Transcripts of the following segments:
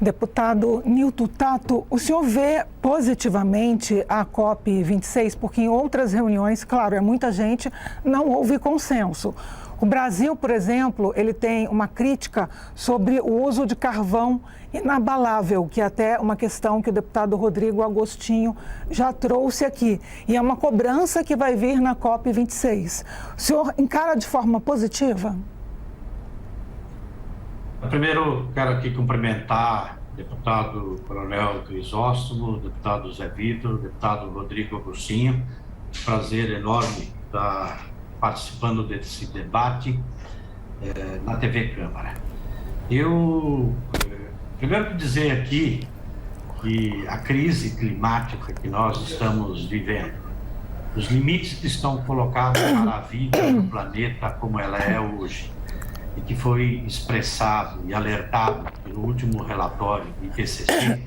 Deputado Nilton Tato, o senhor vê positivamente a COP26? Porque em outras reuniões, claro, é muita gente, não houve consenso. O Brasil, por exemplo, ele tem uma crítica sobre o uso de carvão inabalável, que é até uma questão que o deputado Rodrigo Agostinho já trouxe aqui. E é uma cobrança que vai vir na COP26. O senhor encara de forma positiva? Primeiro, quero aqui cumprimentar o deputado Coronel Crisóstomo, o deputado Zé Vitor, o deputado Rodrigo Agostinho. Prazer enorme estar participando desse debate na TV Câmara. Eu primeiro dizer aqui que a crise climática que nós estamos vivendo, os limites que estão colocados para a vida no planeta como ela é hoje, e que foi expressado e alertado pelo último relatório do IPCC,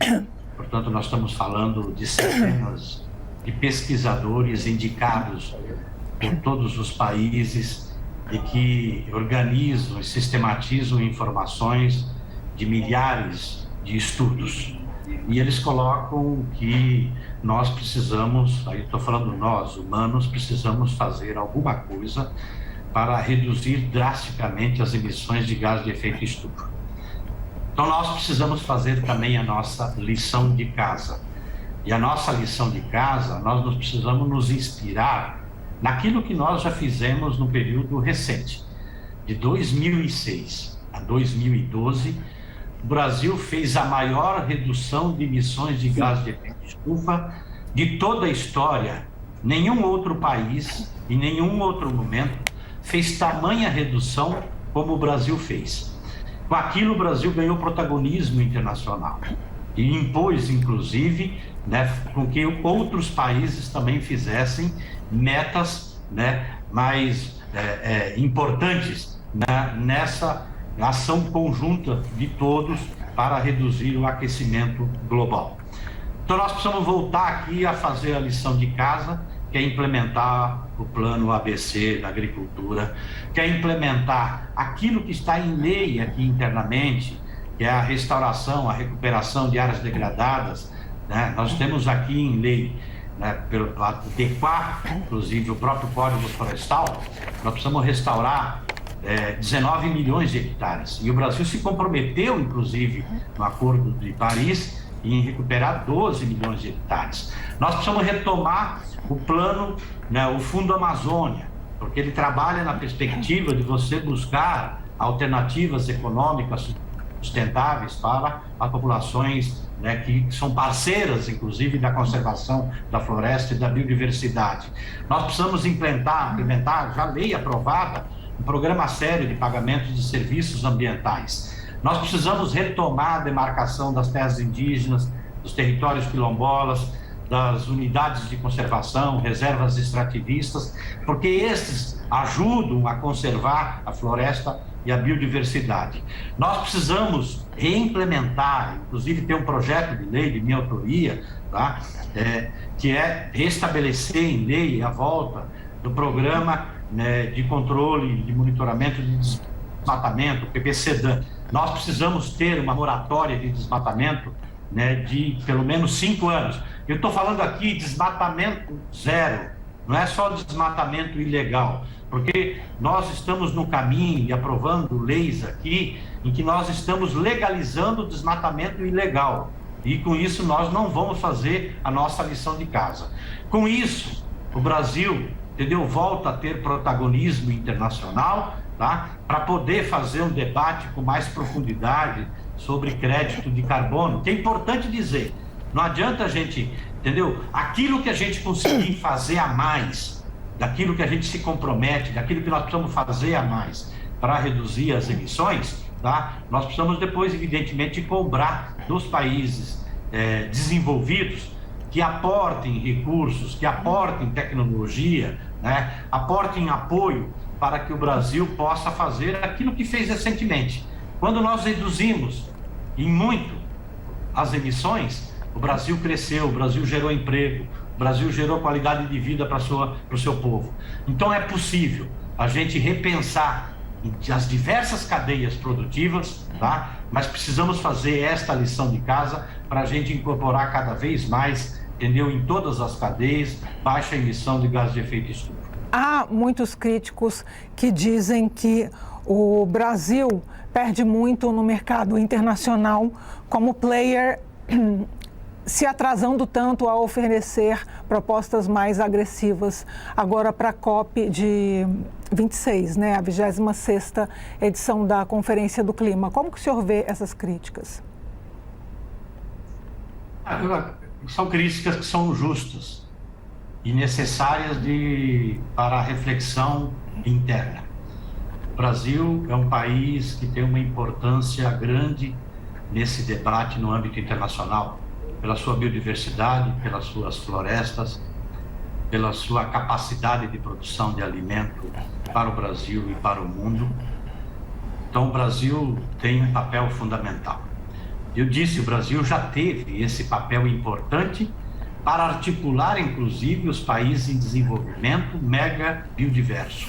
portanto, nós estamos falando de centenas de pesquisadores indicados por todos os países e que organizam e sistematizam informações de milhares de estudos. E eles colocam que nós precisamos, aí estou falando nós, humanos, precisamos fazer alguma coisa para reduzir drasticamente as emissões de gás de efeito estufa. Então, nós precisamos fazer também a nossa lição de casa. E a nossa lição de casa, nós precisamos nos inspirar naquilo que nós já fizemos no período recente. De 2006 a 2012, o Brasil fez a maior redução de emissões de gás de efeito estufa de toda a história. Nenhum outro país, em nenhum outro momento, fez tamanha redução como o Brasil fez. Com aquilo, o Brasil ganhou protagonismo internacional e impôs, inclusive, com que outros países também fizessem metas mais importantes nessa ação conjunta de todos para reduzir o aquecimento global. Então, nós precisamos voltar aqui a fazer a lição de casa, que é implementar o plano ABC da agricultura, que é implementar aquilo que está em lei aqui internamente, que é a restauração, a recuperação de áreas degradadas. Nós temos aqui em lei, pelo adequar, inclusive, o próprio Código Florestal, nós precisamos restaurar 19 milhões de hectares. E o Brasil se comprometeu, inclusive, no Acordo de Paris, em recuperar 12 milhões de hectares. Nós precisamos retomar o plano, o Fundo Amazônia, porque ele trabalha na perspectiva de você buscar alternativas econômicas sustentáveis para as populações que são parceiras, inclusive, da conservação da floresta e da biodiversidade. Nós precisamos implementar já lei aprovada, um programa sério de pagamento de serviços ambientais. Nós precisamos retomar a demarcação das terras indígenas, dos territórios quilombolas, das unidades de conservação, reservas extrativistas, porque esses ajudam a conservar a floresta e a biodiversidade. Nós precisamos reimplementar, inclusive tem um projeto de lei de minha autoria, que é restabelecer em lei a volta do programa de controle, de monitoramento de desmatamento, PPCDAN. Nós precisamos ter uma moratória de desmatamento de pelo menos 5 anos. Eu estou falando aqui de desmatamento zero, não é só desmatamento ilegal, porque nós estamos no caminho e aprovando leis aqui em que nós estamos legalizando o desmatamento ilegal. E com isso nós não vamos fazer a nossa lição de casa. Com isso, o Brasil, volta a ter protagonismo internacional, para poder fazer um debate com mais profundidade sobre crédito de carbono, que é importante dizer, não adianta a gente, aquilo que a gente conseguir fazer a mais, daquilo que a gente se compromete, daquilo que nós precisamos fazer a mais para reduzir as emissões, nós precisamos depois, evidentemente, cobrar dos países desenvolvidos que aportem recursos, que aportem tecnologia, aportem apoio para que o Brasil possa fazer aquilo que fez recentemente. Quando nós reduzimos em muito as emissões, o Brasil cresceu, o Brasil gerou emprego, o Brasil gerou qualidade de vida para o seu povo. Então é possível a gente repensar as diversas cadeias produtivas, tá? Mas precisamos fazer esta lição de casa para a gente incorporar cada vez mais, entendeu? Em todas as cadeias, baixa emissão de gases de efeito estufa. Há muitos críticos que dizem que o Brasil perde muito no mercado internacional como player, se atrasando tanto a oferecer propostas mais agressivas agora para a COP de 26, né, a 26ª edição da Conferência do Clima. Como que o senhor vê essas críticas? São críticas que são justas e necessárias para a reflexão interna. O Brasil é um país que tem uma importância grande nesse debate no âmbito internacional, pela sua biodiversidade, pelas suas florestas, pela sua capacidade de produção de alimento para o Brasil e para o mundo. Então, o Brasil tem um papel fundamental. Eu disse, o Brasil já teve esse papel importante para articular, inclusive, os países em desenvolvimento mega biodiverso,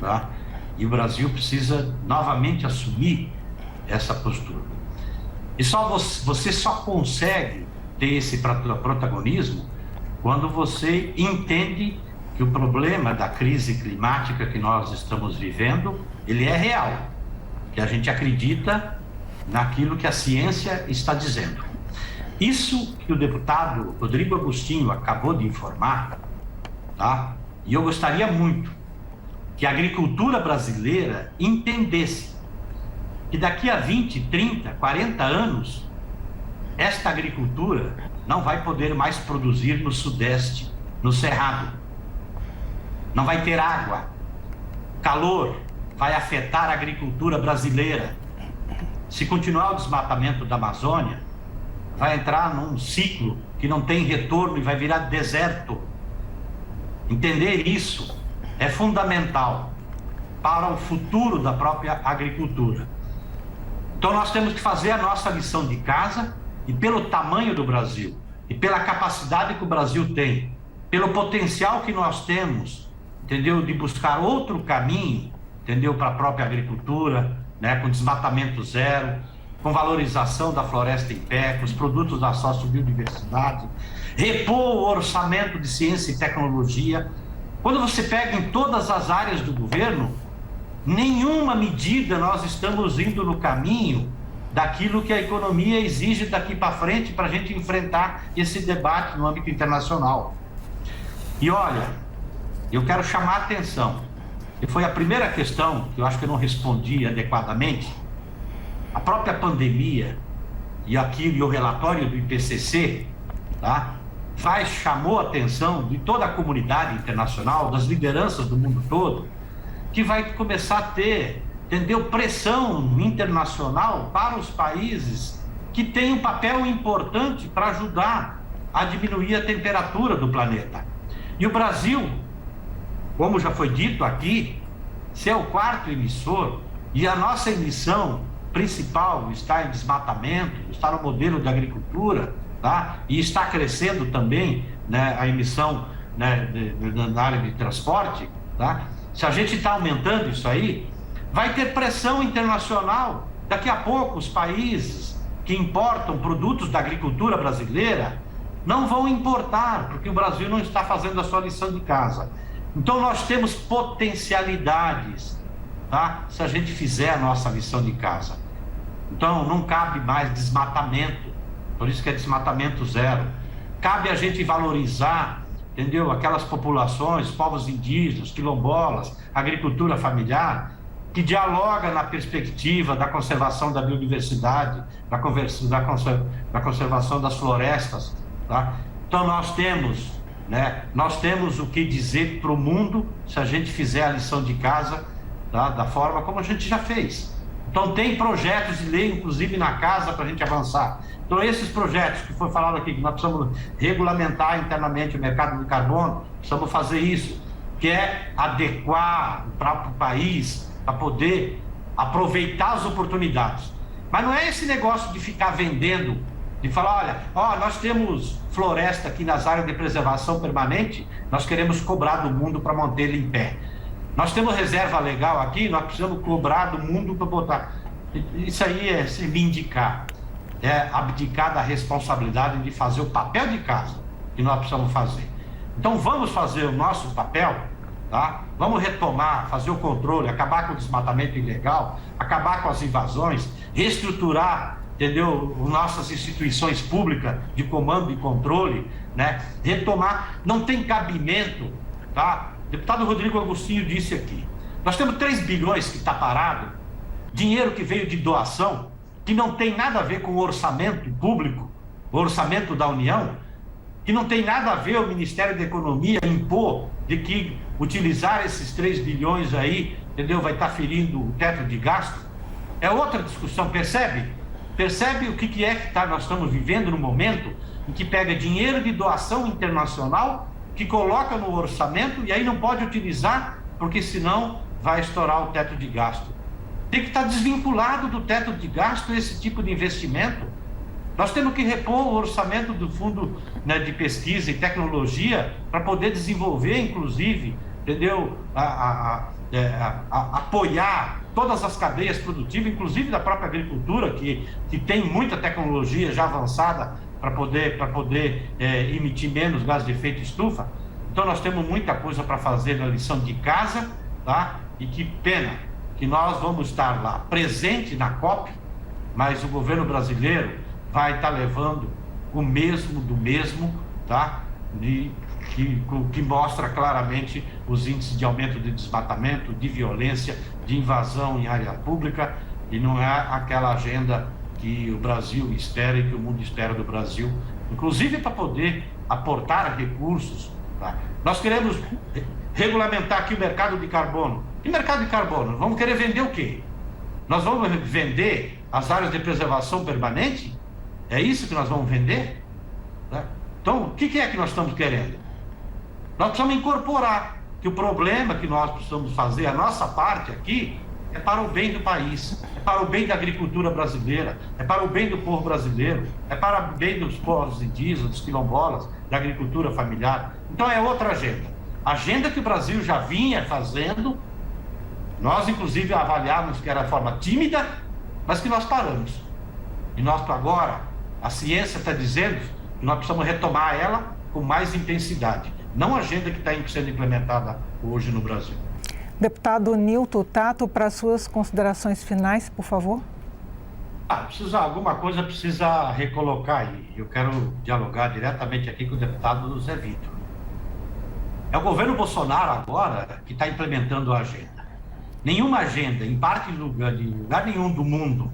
tá? E o Brasil precisa novamente assumir essa postura. E você só consegue ter esse protagonismo quando você entende que o problema da crise climática que nós estamos vivendo, ele é real, que a gente acredita naquilo que a ciência está dizendo. Isso que o deputado Rodrigo Agostinho acabou de informar, tá? E eu gostaria muito que a agricultura brasileira entendesse que daqui a 20, 30, 40 anos, esta agricultura não vai poder mais produzir no Sudeste, no Cerrado. Não vai ter água. O calor vai afetar a agricultura brasileira. Se continuar o desmatamento da Amazônia, vai entrar num ciclo que não tem retorno e vai virar deserto. Entender isso é fundamental para o futuro da própria agricultura. Então nós temos que fazer a nossa lição de casa. E pelo tamanho do Brasil, e pela capacidade que o Brasil tem, pelo potencial que nós temos, entendeu? De buscar outro caminho, entendeu? Para a própria agricultura, né? Com desmatamento zero, com valorização da floresta em pé, com os produtos da sociobiodiversidade, repor o orçamento de ciência e tecnologia. Quando você pega em todas as áreas do governo, nenhuma medida nós estamos indo no caminho daquilo que a economia exige daqui para frente para a gente enfrentar esse debate no âmbito internacional. E olha, eu quero chamar a atenção, e foi a primeira questão que eu acho que eu não respondi adequadamente, a própria pandemia e o relatório do IPCC, tá, chamou a atenção de toda a comunidade internacional, das lideranças do mundo todo, que vai começar a ter, entendeu, pressão internacional para os países que têm um papel importante para ajudar a diminuir a temperatura do planeta. E o Brasil, como já foi dito aqui, se é o 4º emissor, e a nossa emissão principal está em desmatamento, está no modelo de agricultura, tá? E está crescendo também, né, a emissão, né, na área de transporte, tá? Se a gente está aumentando isso aí, vai ter pressão internacional. Daqui a pouco, os países que importam produtos da agricultura brasileira não vão importar, porque o Brasil não está fazendo a sua lição de casa. Então, nós temos potencialidades, tá? Se a gente fizer a nossa lição de casa. Então, não cabe mais desmatamento, por isso que é desmatamento zero. Cabe a gente valorizar, entendeu? Aquelas populações, povos indígenas, quilombolas, agricultura familiar, que dialoga na perspectiva da conservação da biodiversidade, da conservação das florestas, tá? Então nós temos o que dizer para o mundo se a gente fizer a lição de casa, tá? Da forma como a gente já fez. Então tem projetos de lei, inclusive na casa, para a gente avançar. Então esses projetos que foi falado aqui, que nós precisamos regulamentar internamente o mercado de carbono, precisamos fazer isso, que é adequar o próprio país para poder aproveitar as oportunidades. Mas não é esse negócio de ficar vendendo, de falar, olha, nós temos floresta aqui nas áreas de preservação permanente, nós queremos cobrar do mundo para manter ele em pé. Nós temos reserva legal aqui, nós precisamos cobrar do mundo para botar. Isso aí é se vindicar, é abdicar da responsabilidade de fazer o papel de casa que nós precisamos fazer. Então vamos fazer o nosso papel, tá? Vamos retomar, fazer o controle, acabar com o desmatamento ilegal, acabar com as invasões, reestruturar, entendeu? Nossas instituições públicas de comando e controle, né? Retomar, não tem cabimento, tá? O deputado Rodrigo Agostinho disse aqui, nós temos 3 bilhões que está parado, dinheiro que veio de doação, que não tem nada a ver com o orçamento público, o orçamento da União, que não tem nada a ver o Ministério da Economia impor de que utilizar esses 3 bilhões aí, entendeu? Vai estar ferindo o teto de gasto. É outra discussão, percebe? Percebe o que é que nós estamos vivendo no momento em que pega dinheiro de doação internacional, que coloca no orçamento e aí não pode utilizar, porque senão vai estourar o teto de gasto. Tem que estar desvinculado do teto de gasto esse tipo de investimento. Nós temos que repor o orçamento do Fundo, né, de Pesquisa e Tecnologia para poder desenvolver, inclusive, entendeu? Apoiar todas as cadeias produtivas, inclusive da própria agricultura, que tem muita tecnologia já avançada para poder emitir menos gás de efeito estufa. Então nós temos muita coisa para fazer na lição de casa, tá? E que pena que nós vamos estar lá presente na COP, mas o governo brasileiro vai estar levando o mesmo do mesmo, tá? Que mostra claramente os índices de aumento de desmatamento, de violência, de invasão em área pública, e não é aquela agenda que o Brasil espera e que o mundo espera do Brasil, inclusive para poder aportar recursos, tá? Nós queremos regulamentar aqui o mercado de carbono. E mercado de carbono? Vamos querer vender o quê? Nós vamos vender as áreas de preservação permanente? É isso que nós vamos vender? Né? Então, o que é que nós estamos querendo? Nós precisamos incorporar que o problema que nós precisamos fazer, a nossa parte aqui, é para o bem do país, é para o bem da agricultura brasileira, é para o bem do povo brasileiro, é para o bem dos povos indígenas, dos quilombolas, da agricultura familiar. Então é outra agenda. Agenda que o Brasil já vinha fazendo, nós inclusive avaliávamos que era de forma tímida, mas que nós paramos. E nós agora, a ciência está dizendo que nós precisamos retomar ela com mais intensidade, não a agenda que está sendo implementada hoje no Brasil. Deputado Nilton Tato, para suas considerações finais, por favor. Alguma coisa precisa recolocar aí. Eu quero dialogar diretamente aqui com o deputado Zé Vitor. É o governo Bolsonaro agora que está implementando a agenda. Nenhuma agenda, em lugar nenhum do mundo,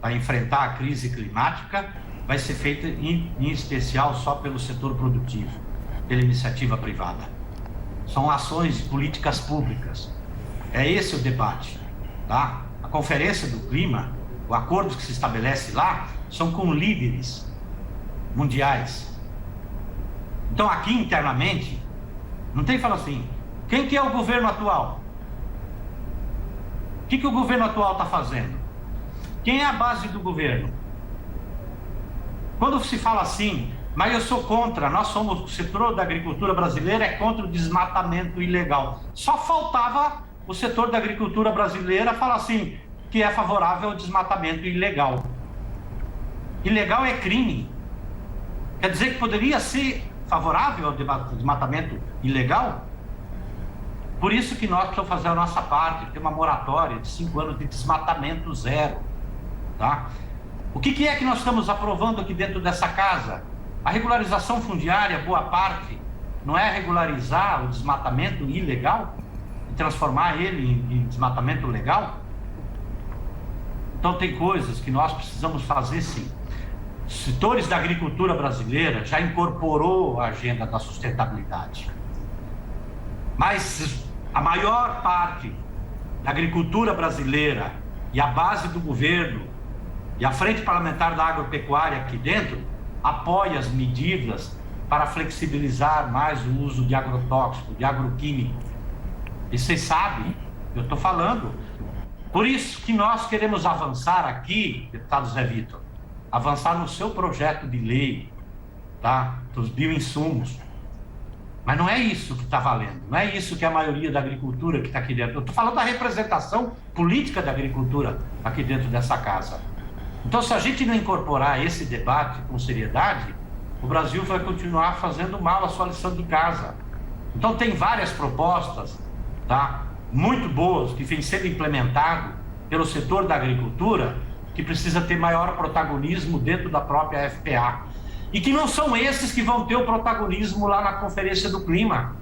para enfrentar a crise climática, vai ser feita em especial só pelo setor produtivo, pela iniciativa privada. São ações de políticas públicas. É esse o debate, tá? A Conferência do Clima, o acordo que se estabelece lá, são com líderes mundiais. Então aqui internamente, não tem que falar assim, quem que é o governo atual? O que o governo atual está fazendo? Quem é a base do governo? Quando se fala assim, mas eu sou contra, nós somos, o setor da agricultura brasileira é contra o desmatamento ilegal. Só faltava o setor da agricultura brasileira falar assim, que é favorável ao desmatamento ilegal. Ilegal é crime. Quer dizer que poderia ser favorável ao desmatamento ilegal? Por isso que nós precisamos fazer a nossa parte, ter uma moratória de 5 anos de desmatamento zero. Tá? O que é que nós estamos aprovando aqui dentro dessa casa? A regularização fundiária, boa parte, não é regularizar o desmatamento ilegal e transformar ele em desmatamento legal? Então tem coisas que nós precisamos fazer sim. Os setores da agricultura brasileira já incorporou a agenda da sustentabilidade. Mas a maior parte da agricultura brasileira e a base do governo e a Frente Parlamentar da Agropecuária aqui dentro apoia as medidas para flexibilizar mais o uso de agrotóxico, de agroquímico. E vocês sabem, eu estou falando. Por isso que nós queremos avançar aqui, deputado Zé Vitor, avançar no seu projeto de lei, tá? Dos bioinsumos. Mas não é isso que está valendo, não é isso que é a maioria da agricultura que está aqui dentro. Eu estou falando da representação política da agricultura aqui dentro dessa casa. Então, se a gente não incorporar esse debate com seriedade, o Brasil vai continuar fazendo mal a sua lição de casa. Então, tem várias propostas, tá, muito boas, que vêm sendo implementadas pelo setor da agricultura, que precisa ter maior protagonismo dentro da própria FPA. E que não são esses que vão ter o protagonismo lá na Conferência do Clima.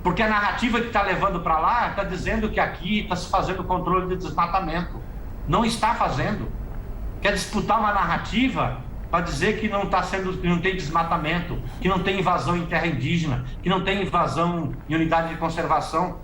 Porque a narrativa que está levando para lá está dizendo que aqui está se fazendo controle de desmatamento. Não está fazendo. Quer disputar uma narrativa para dizer que não tem desmatamento, que não tem invasão em terra indígena, que não tem invasão em unidade de conservação.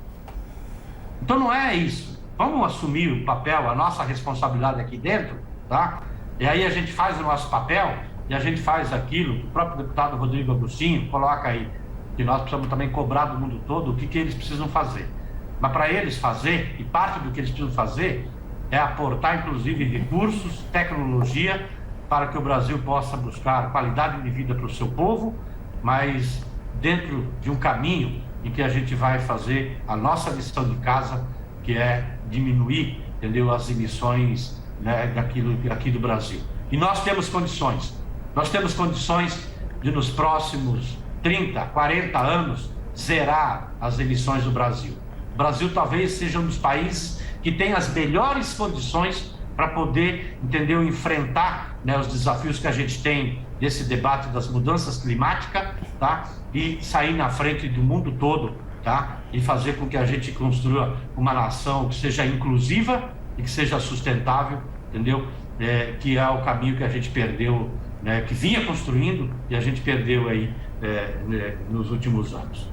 Então não é isso. Vamos assumir o papel, a nossa responsabilidade aqui dentro, tá? E aí a gente faz o nosso papel e a gente faz aquilo, o próprio deputado Rodrigo Agostinho coloca aí, que nós precisamos também cobrar do mundo todo o que eles precisam fazer. Mas para eles fazer, e parte do que eles precisam fazer, é aportar inclusive recursos, tecnologia, para que o Brasil possa buscar qualidade de vida para o seu povo, mas dentro de um caminho em que a gente vai fazer a nossa lição de casa, que é diminuir, entendeu, as emissões, né, aqui do Brasil. E nós temos condições de nos próximos 30, 40 anos zerar as emissões do Brasil. O Brasil talvez seja um dos países que tem as melhores condições para poder, entendeu, enfrentar, né, os desafios que a gente tem desse debate das mudanças climáticas, tá? E sair na frente do mundo todo, tá? E fazer com que a gente construa uma nação que seja inclusiva e que seja sustentável, entendeu? Que é o caminho que a gente perdeu, né, que vinha construindo e a gente perdeu aí nos últimos anos.